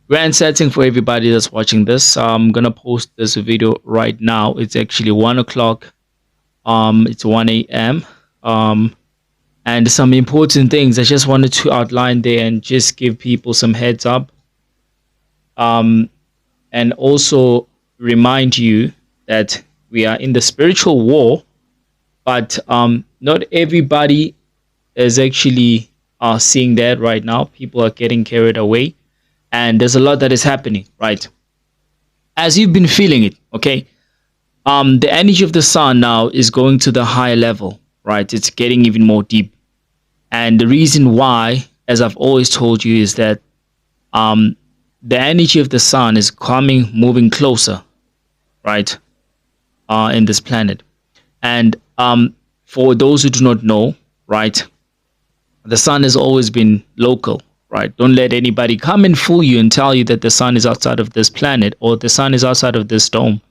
Grand setting for everybody that's watching this. I'm gonna post this video right now. It's actually 1 o'clock. It's 1 a.m. And some important things I just wanted to outline there and just give people some heads up. And also remind you that we are in the spiritual war, but not everybody is actually seeing that right now. People are getting carried away, and there's a lot that is happening, right? As you've been feeling it, okay? The energy of the sun now is going to the higher level, right? It's getting even more deep. And the reason why, as I've always told you, is that um, the energy of the sun is coming, moving closer, right, in this planet. And for those who do not know, right, the sun has always been local, right? Don't let anybody come and fool you and tell you that the sun is outside of this planet or the sun is outside of this dome.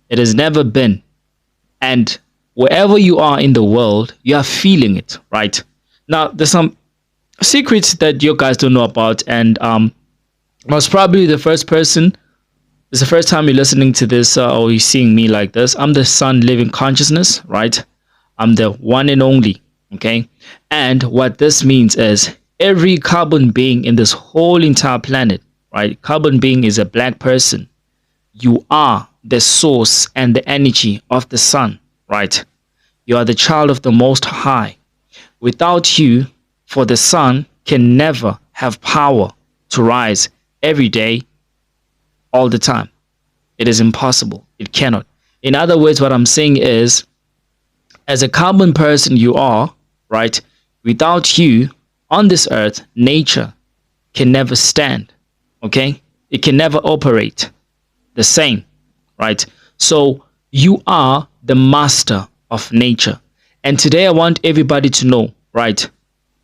It has never been. And wherever you are in the world, you are feeling it, right? Now, there's some secrets that you guys don't know about, and most probably the first person. It's the first time you're listening to this or you're seeing me like this. I'm the sun living consciousness, right? I'm the one and only, okay? And what this means is every carbon being in this whole entire planet, right? Carbon being is a black person. You are the source and the energy of the sun, right? You are the child of the Most High. Without you, for the sun can never have power to rise every day, all the time. It is impossible. It cannot. In other words, what I'm saying is, as a carbon person you are, right? Without you on this earth, nature can never stand, okay? It can never operate the same, right? So you are the master of nature. And today I want everybody to know, right?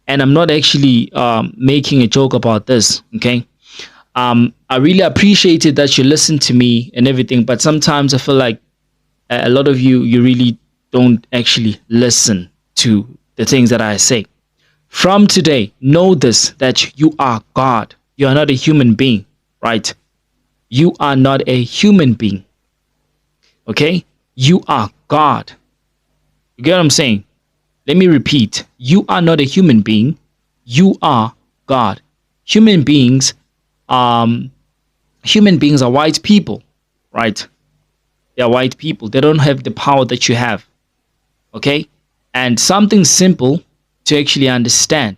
And I'm not actually making a joke about this, okay? I really appreciated that you listened to me and everything, but sometimes I feel like a lot of you really don't actually listen to the things that I say. From today, know this, that you are God. You are not a human being, right? You are not a human being, okay? You are God. You get what I'm saying? Let me repeat. You are not a human being. You are God. Human beings are white people, right? They are white people. They don't have the power that you have, okay? And something simple to actually understand.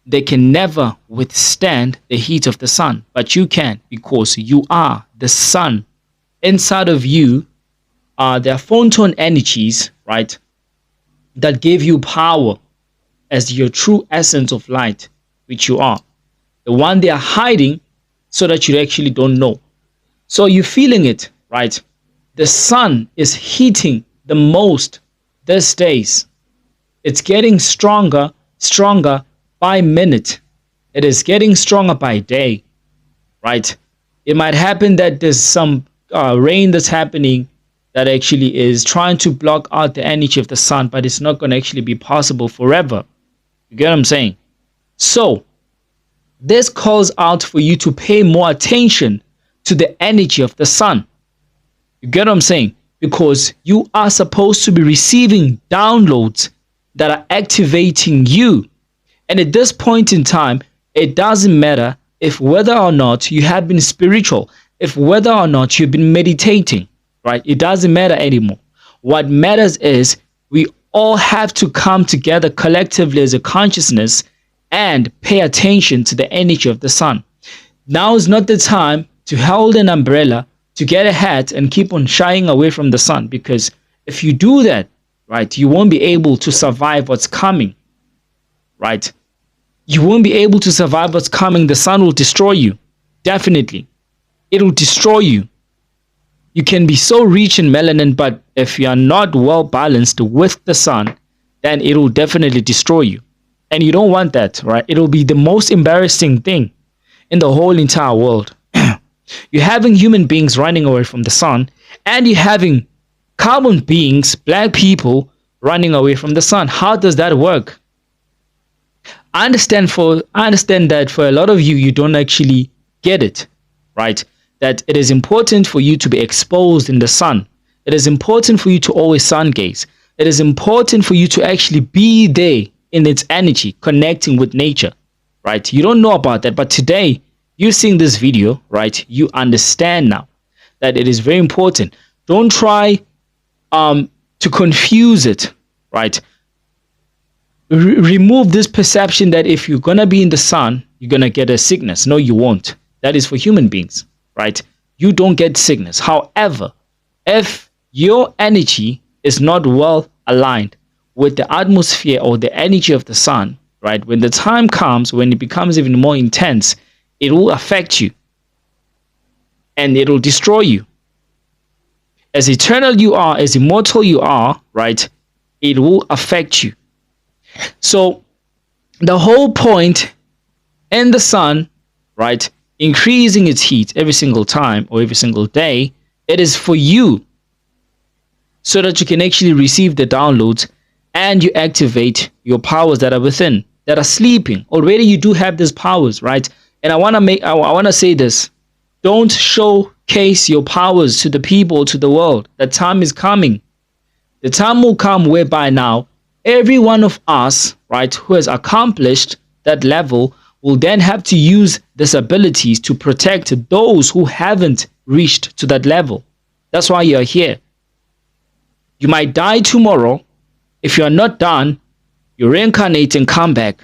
They can never withstand the heat of the sun, but you can, because you are the sun. Inside of you, there are photon energies, right, that give you power as your true essence of light, which you are. The one they are hiding so that you actually don't know. So you're feeling it, right? The sun is heating the most these days. It's getting stronger by minute. It is getting stronger by day, right? It might happen that there's some rain that's happening that actually is trying to block out the energy of the sun, but it's not going to actually be possible forever. You get what I'm saying? So this calls out for you to pay more attention to the energy of the sun. You get what I'm saying? Because you are supposed to be receiving downloads that are activating you. And at this point in time, it doesn't matter if whether or not you have been spiritual, if whether or not you've been meditating, right? It doesn't matter anymore. What matters is we all have to come together collectively as a consciousness and pay attention to the energy of the sun. Now is not the time to hold an umbrella, to get a hat and keep on shying away from the sun, because if you do that, right, you won't be able to survive what's coming, right? You won't be able to survive what's coming. The sun will destroy you. Definitely. It will destroy you. You can be so rich in melanin, but if you are not well balanced with the sun, then it will definitely destroy you. And you don't want that, right? It will be the most embarrassing thing in the whole entire world. You're having human beings running away from the sun, and you're having carbon beings, black people, running away from the sun. How does that work? I understand that for a lot of you, you don't actually get it. right? That it is important for you to be exposed in the sun. It is important for you to always sun gaze. It is important for you to actually be there in its energy, connecting with nature, right? You don't know about that, but today you seeing this video, right? You understand now that it is very important. Don't try to confuse it, right? Remove this perception that if you're gonna be in the sun, you're gonna get a sickness. No, you won't. That is for human beings, right? You don't get sickness. However, if your energy is not well aligned with the atmosphere or the energy of the sun, right? When the time comes, when it becomes even more intense, it will affect you and it will destroy you. As eternal you are, as immortal you are, right? It will affect you. So the whole point in the sun, right, increasing its heat every single time or every single day, it is for you so that you can actually receive the downloads and you activate your powers that are within, that are sleeping. Already you do have these powers, right? And I want to say this. Don't showcase your powers to the people, to the world. The time is coming. The time will come whereby now every one of us, right, who has accomplished that level will then have to use these abilities to protect those who haven't reached to that level. That's why you're here. You might die tomorrow. If you're not done, you reincarnate and come back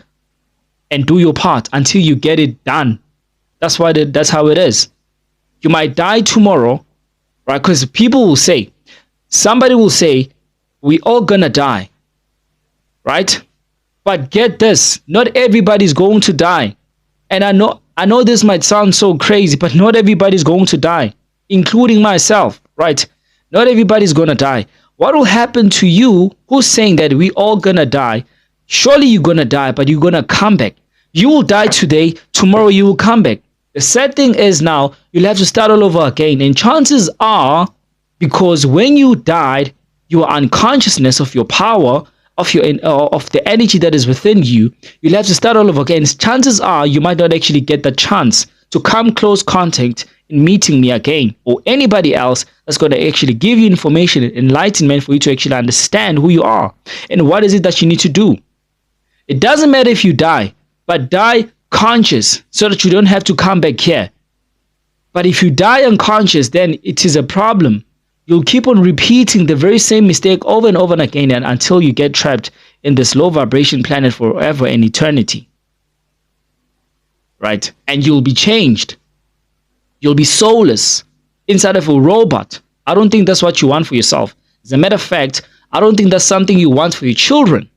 and do your part until you get it done. That's how it is. You might die tomorrow, right? Because somebody will say, we all gonna die, right? But get this, not everybody's going to die. And I know this might sound so crazy, but not everybody's going to die, including myself, right? Not everybody's gonna die. What will happen to you who's saying that we all gonna die? Surely you're gonna die, but you're gonna come back. You will die today, tomorrow you will come back. The sad thing is now you'll have to start all over again. And chances are, because when you died, your unconsciousness of your power, of the energy that is within you, you'll have to start all over again. Chances are you might not actually get the chance to come close contact in meeting me again or anybody else that's going to actually give you information and enlightenment for you to actually understand who you are and what is it that you need to do. It doesn't matter if you die, but die conscious so that you don't have to come back here. But if you die unconscious, then it is a problem. You'll keep on repeating the very same mistake over and over and again and until you get trapped in this low vibration planet forever and eternity. Right? And you'll be changed. You'll be soulless inside of a robot. I don't think that's what you want for yourself. As a matter of fact, I don't think that's something you want for your children.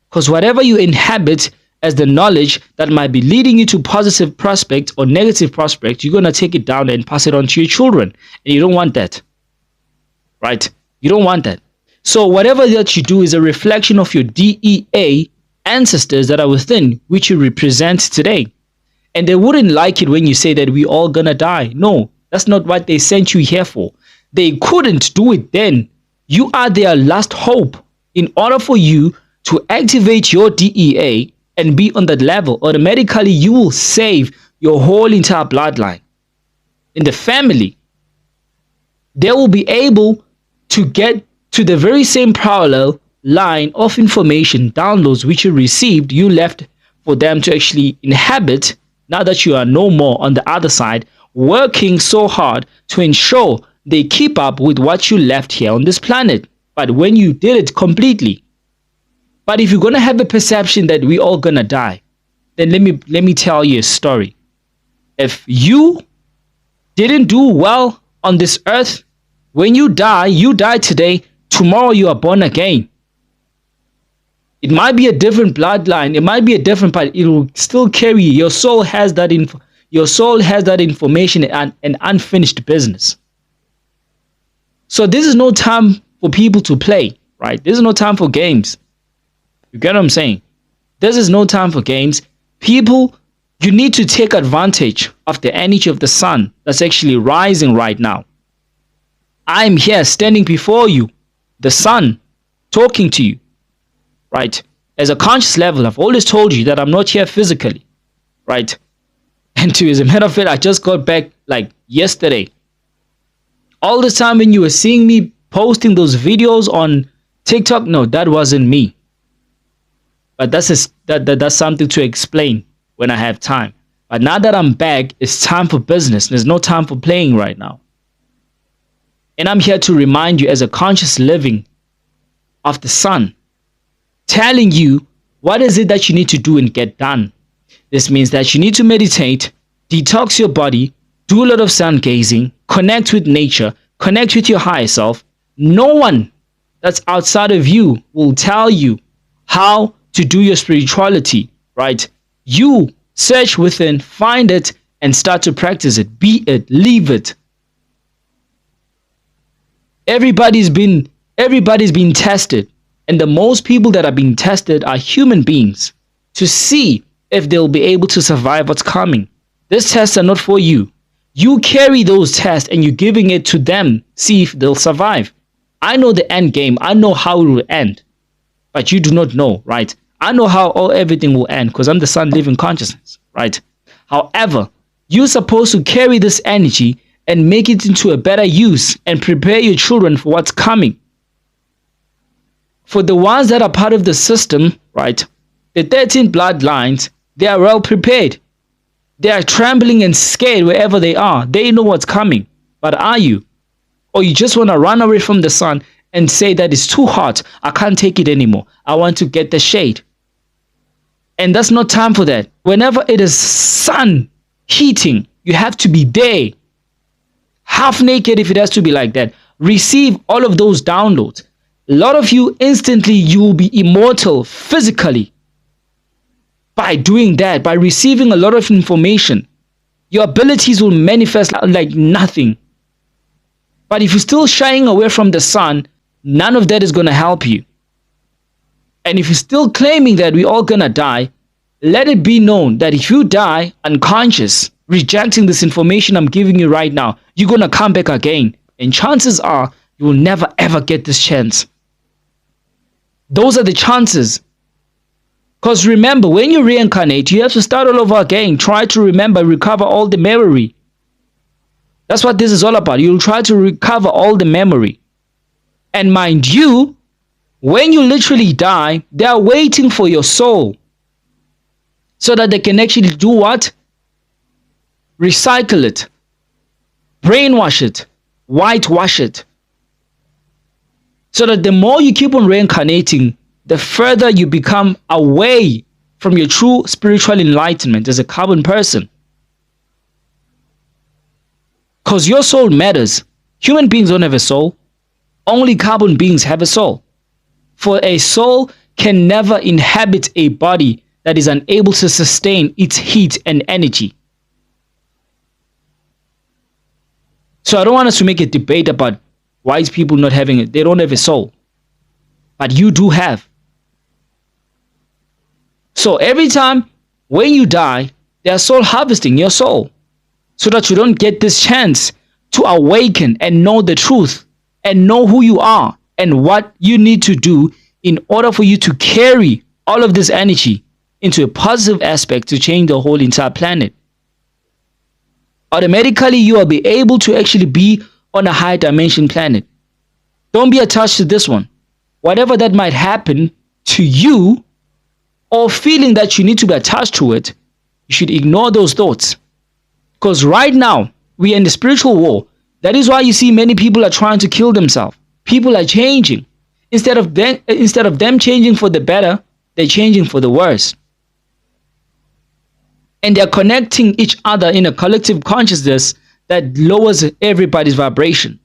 Because whatever you inhabit as the knowledge that might be leading you to positive prospect or negative prospect, you're going to take it down and pass it on to your children. And you don't want that. Right? You don't want that. So whatever that you do is a reflection of your DEA ancestors that are within, which you represent today. And they wouldn't like it when you say that we all gonna die. No, that's not what they sent you here for. They couldn't do it then. You are their last hope. In order for you to activate your DEA and be on that level, automatically you will save your whole entire bloodline. In the family, they will be able to get to the very same parallel line of information, downloads which you received, you left for them to actually inhabit now that you are no more on the other side, working so hard to ensure they keep up with what you left here on this planet. But when you did it completely. But if you're going to have a perception that we all going to die, then let me tell you a story. If you didn't do well on this earth, when you die today, tomorrow you are born again. It might be a different bloodline, it might be a different, but it will still carry you. Your soul has that information and unfinished business. So this is no time for people to play, right? This is no time for games. You get what I'm saying? This is no time for games. People, you need to take advantage of the energy of the sun that's actually rising right now. I'm here standing before you, the sun, talking to you, right? As a conscious level, I've always told you that I'm not here physically, right? And to as a matter of fact, I just got back like yesterday. All the time when you were seeing me posting those videos on TikTok, no, that wasn't me. But that's something to explain when I have time. But now that I'm back, it's time for business. There's no time for playing right now. And I'm here to remind you, as a conscious living of the sun, telling you what is it that you need to do and get done. This means that you need to meditate, detox your body, do a lot of sun gazing, connect with nature, connect with your higher self. No one that's outside of you will tell you how to do your spirituality, right? You search within, find it, and start to practice it. Be it, leave it. Everybody's been tested, and the most people that are being tested are human beings to see if they'll be able to survive what's coming. These tests are not for you. You carry those tests and you're giving it to them. See if they'll survive. I know the end game. I know how it will end. But you do not know, right? I know how everything will end because I'm the sun living consciousness, right? However, you're supposed to carry this energy and make it into a better use and prepare your children for what's coming. For the ones that are part of the system, right? The 13 bloodlines, they are well prepared. They are trembling and scared wherever they are. They know what's coming. But are you? Or you just want to run away from the sun and say that it's too hot. I can't take it anymore. I want to get the shade. And that's not time for that. Whenever it is sun heating, you have to be there. Half naked if it has to be like that. Receive all of those downloads. A lot of you, instantly, you will be immortal physically. By doing that, by receiving a lot of information, your abilities will manifest like nothing. But if you're still shying away from the sun, none of that is going to help you. And if you're still claiming that we're all going to die, let it be known that if you die unconscious, rejecting this information I'm giving you right now, you're going to come back again. And chances are you will never ever get this chance. Those are the chances. Because remember, when you reincarnate, you have to start all over again. Try to remember, recover all the memory. That's what this is all about. You'll try to recover all the memory. And mind you, when you literally die, they are waiting for your soul. So that they can actually do what? Recycle it. Brainwash it. Whitewash it. So that the more you keep on reincarnating, the further you become away from your true spiritual enlightenment as a carbon person. Because your soul matters. Human beings don't have a soul. Only carbon beings have a soul. For a soul can never inhabit a body that is unable to sustain its heat and energy. So I don't want us to make a debate about wise people not having it. They don't have a soul. But you do have. So every time when you die, they are soul harvesting your soul so that you don't get this chance to awaken and know the truth and know who you are and what you need to do in order for you to carry all of this energy into a positive aspect to change the whole entire planet. Automatically, you will be able to actually be on a high dimension planet. Don't be attached to this one. Whatever that might happen to you, or feeling that you need to be attached to it, you should ignore those thoughts. Because right now, we are in the spiritual war. That is why you see many people are trying to kill themselves. People are changing. Instead of them changing for the better, they're changing for the worse. And they're connecting each other in a collective consciousness that lowers everybody's vibration.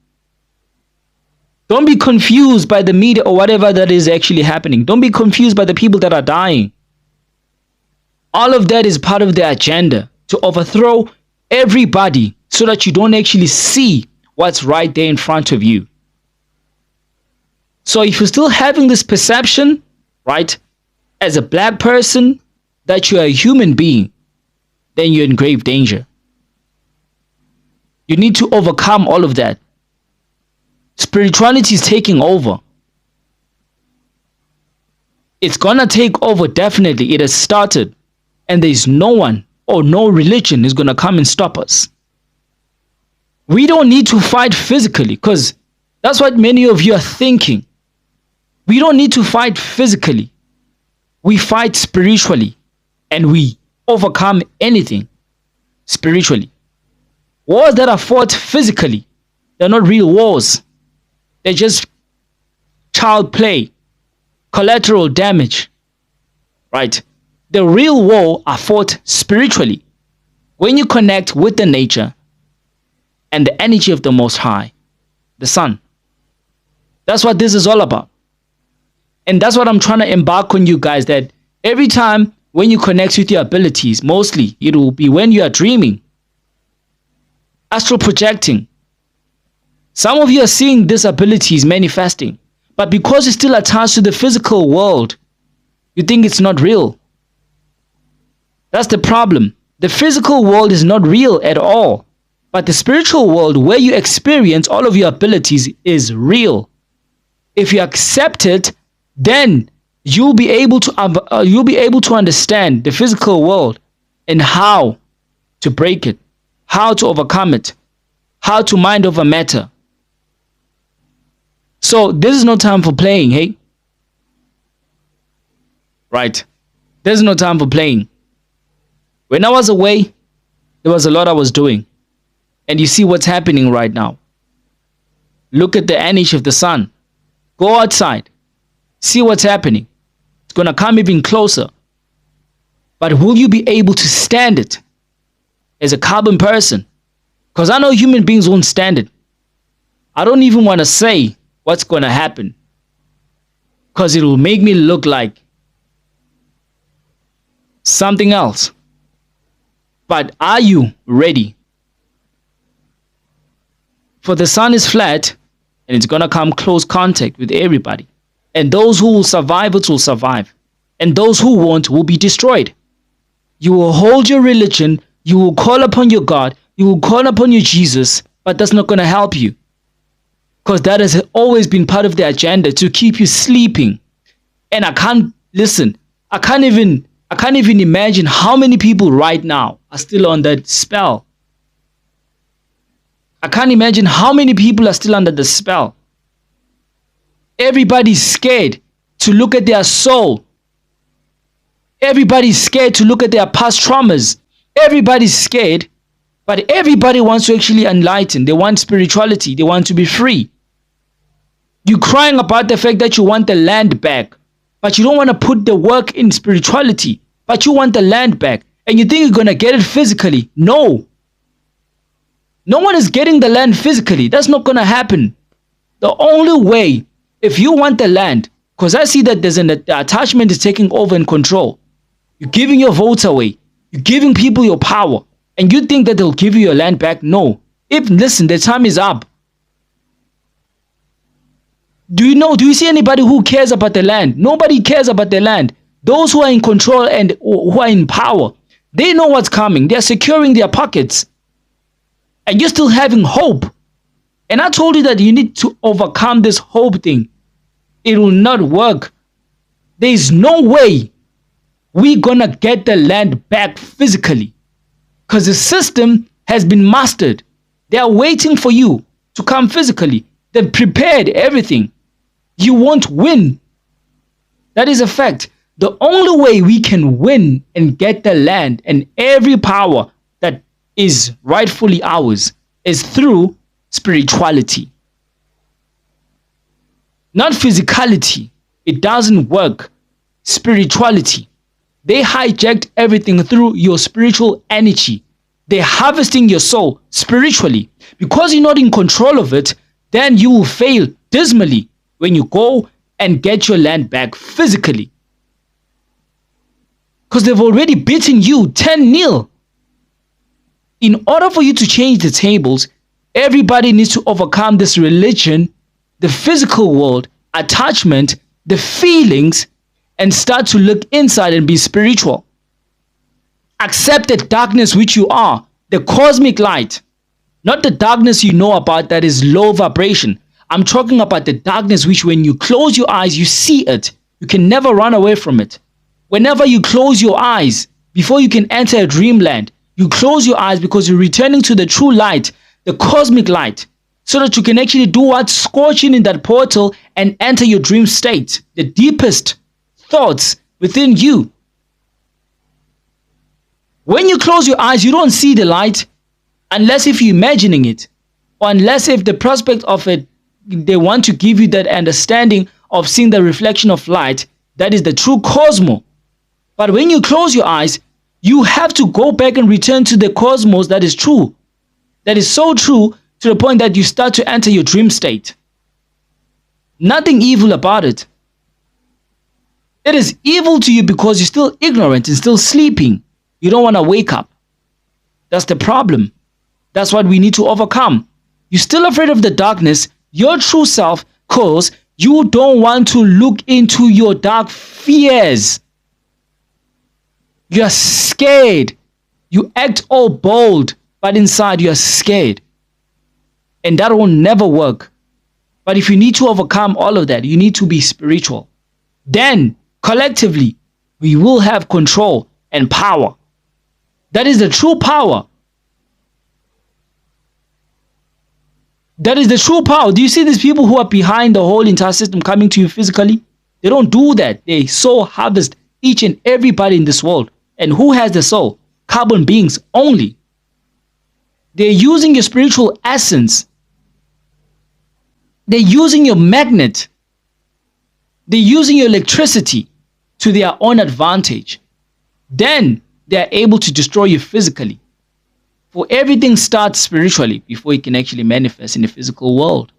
Don't be confused by the media or whatever that is actually happening. Don't be confused by the people that are dying. All of that is part of the agenda to overthrow everybody so that you don't actually see what's right there in front of you. So if you're still having this perception, right, as a black person, that you're a human being, then you're in grave danger. You need to overcome all of that. Spirituality is taking over. It's gonna take over, definitely. It has started. And there's no one or no religion is going to come and stop us. We don't need to fight physically, because that's what many of you are thinking. We don't need to fight physically. We fight spiritually, and we overcome anything spiritually. Wars that are fought physically, they're not real wars. They're just child play, collateral damage, right? The real war are fought spiritually. When you connect with the nature and the energy of the Most High, the Sun. That's what this is all about. And that's what I'm trying to embark on you guys, that every time when you connect with your abilities, mostly it will be when you are dreaming, astral projecting. Some of you are seeing these abilities manifesting, but because you're still attached to the physical world, you think it's not real. That's the problem. The physical world is not real at all, but the spiritual world, where you experience all of your abilities, is real. If you accept it, then you'll be able to understand the physical world and how to break it, how to overcome it, how to mind over matter. So this is no time for playing, hey? Right. There's no time for playing. When I was away, there was a lot I was doing. And you see what's happening right now. Look at the energy of the sun. Go outside. See what's happening. It's going to come even closer. But will you be able to stand it as a carbon person? Because I know human beings won't stand it. I don't even want to say what's going to happen, because it will make me look like something else. But are you ready? For the sun is flat, and it's going to come close contact with everybody. And those who will survive it will survive. And those who won't will be destroyed. You will hold your religion, you will call upon your God, you will call upon your Jesus, but that's not going to help you. Because that has always been part of the agenda, to keep you sleeping. And I can't even imagine how many people right now are still on that spell. I can't imagine how many people are still under the spell. Everybody's scared to look at their soul. Everybody's scared to look at their past traumas. Everybody's scared, but everybody wants to actually enlighten. They want spirituality. They want to be free. You're crying about the fact that you want the land back, but you don't want to put the work in spirituality, but you want the land back, and you think you're going to get it physically. No. No one is getting the land physically. That's not going to happen. The only way, if you want the land, because I see that the attachment is taking over and control. You're giving your votes away. You're giving people your power. And you think that they'll give you your land back? No. Listen, the time is up. Do you see anybody who cares about the land? Nobody cares about the land. Those who are in control and who are in power, they know what's coming. They're securing their pockets. And you're still having hope. And I told you that you need to overcome this hope thing. It will not work. There is no way we're gonna get the land back physically, because the system has been mastered. They are waiting for you to come physically. They've prepared everything. You won't win. That is a fact. The only way we can win and get the land and every power that is rightfully ours is through spirituality. Not physicality. It doesn't work. Spirituality. They hijacked everything through your spiritual energy. They're harvesting your soul spiritually. Because you're not in control of it, then you will fail dismally when you go and get your land back physically. Because they've already beaten you 10-0. In order for you to change the tables, everybody needs to overcome this religion, the physical world, attachment, the feelings, and start to look inside and be spiritual. Accept the darkness which you are, the cosmic light, not the darkness you know about that is low vibration. I'm talking about the darkness which when you close your eyes, you see it. You can never run away from it. Whenever you close your eyes, before you can enter a dreamland. You close your eyes because you're returning to the true light, the cosmic light, so that you can actually do what? Scorch in that portal and enter your dream state, the deepest thoughts within you. When you close your eyes, you don't see the light unless if you're imagining it, or unless if the prospect of it, they want to give you that understanding of seeing the reflection of light, that is the true cosmos. But when you close your eyes, you have to go back and return to the cosmos that is true. That is so true to the point that you start to enter your dream state. Nothing evil about it. It is evil to you because you're still ignorant and still sleeping. You don't want to wake up. That's the problem. That's what we need to overcome. You're still afraid of the darkness, your true self, because you don't want to look into your dark fears. You're scared. You act all bold, but inside you're scared. And that will never work. But if you need to overcome all of that, you need to be spiritual. Then, collectively, we will have control and power. That is the true power. That is the true power. Do you see these people who are behind the whole entire system coming to you physically? They don't do that. They soul harvest each and everybody in this world. And who has the soul? Carbon beings only. They're using your spiritual essence. They're using your magnet. They're using your electricity to their own advantage. Then they're able to destroy you physically. For everything starts spiritually before it can actually manifest in the physical world.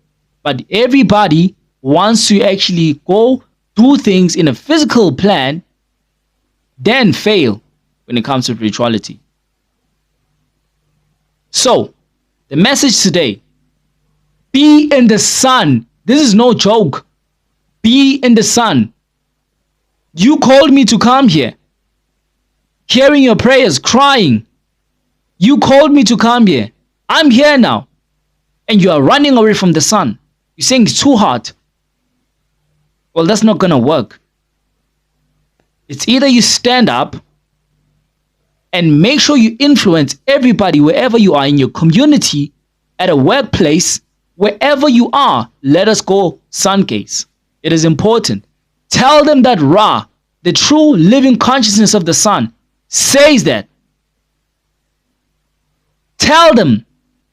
But everybody wants to actually go do things in a physical plan, then fail when it comes to spirituality. So, the message today, be in the sun. This is no joke. Be in the sun. You called me to come here. Hearing your prayers, crying. You called me to come here. I'm here now. And you are running away from the sun. You're saying it's too hot. Well, that's not going to work. It's either you stand up and make sure you influence everybody wherever you are in your community, at a workplace, wherever you are. Let us go sun gaze. It is important. Tell them that Ra, the true living consciousness of the sun, says that. Tell them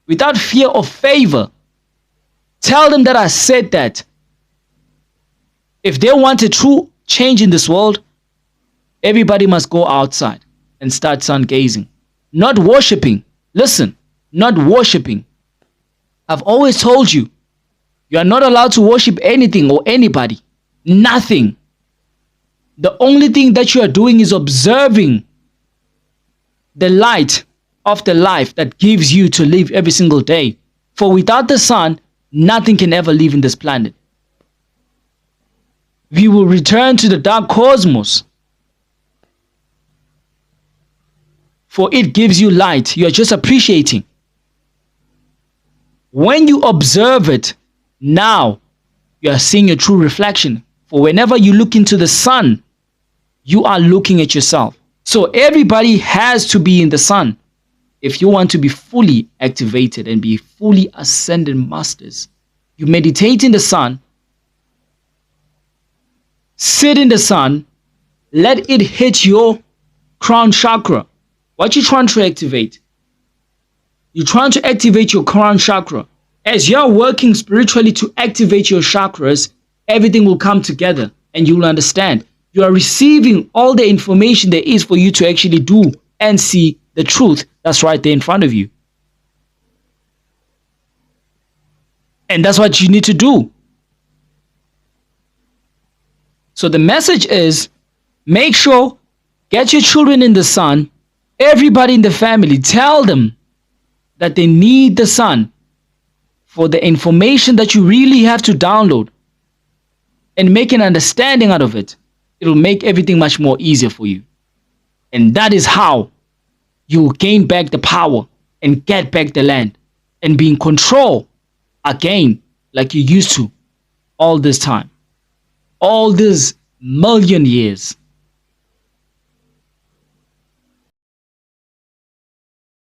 without fear or favor. Tell them that I said that. If they want a true change in this world, everybody must go outside and start sun gazing. Not worshipping. Listen, not worshipping. I've always told you, you are not allowed to worship anything or anybody. Nothing. The only thing that you are doing is observing the light of the life that gives you to live every single day. For without the sun, nothing can ever live in this planet. We will return to the dark cosmos. For it gives you light. You are just appreciating. When you observe it, now you are seeing your true reflection. For whenever you look into the sun, you are looking at yourself. So everybody has to be in the sun if you want to be fully activated and be fully ascended masters. You meditate in the sun, sit in the sun, let it hit your crown chakra. What you trying to activate? You're trying to activate your crown chakra. As you're working spiritually to activate your chakras, everything will come together and you will understand. You are receiving all the information there is for you to actually do and see the truth that's right there in front of you. And that's what you need to do. So the message is, make sure, get your children in the sun, everybody in the family, tell them that they need the sun for the information that you really have to download and make an understanding out of it. It'll make everything much more easier for you. And that is how you will gain back the power and get back the land and be in control again like you used to all this time. All these million years.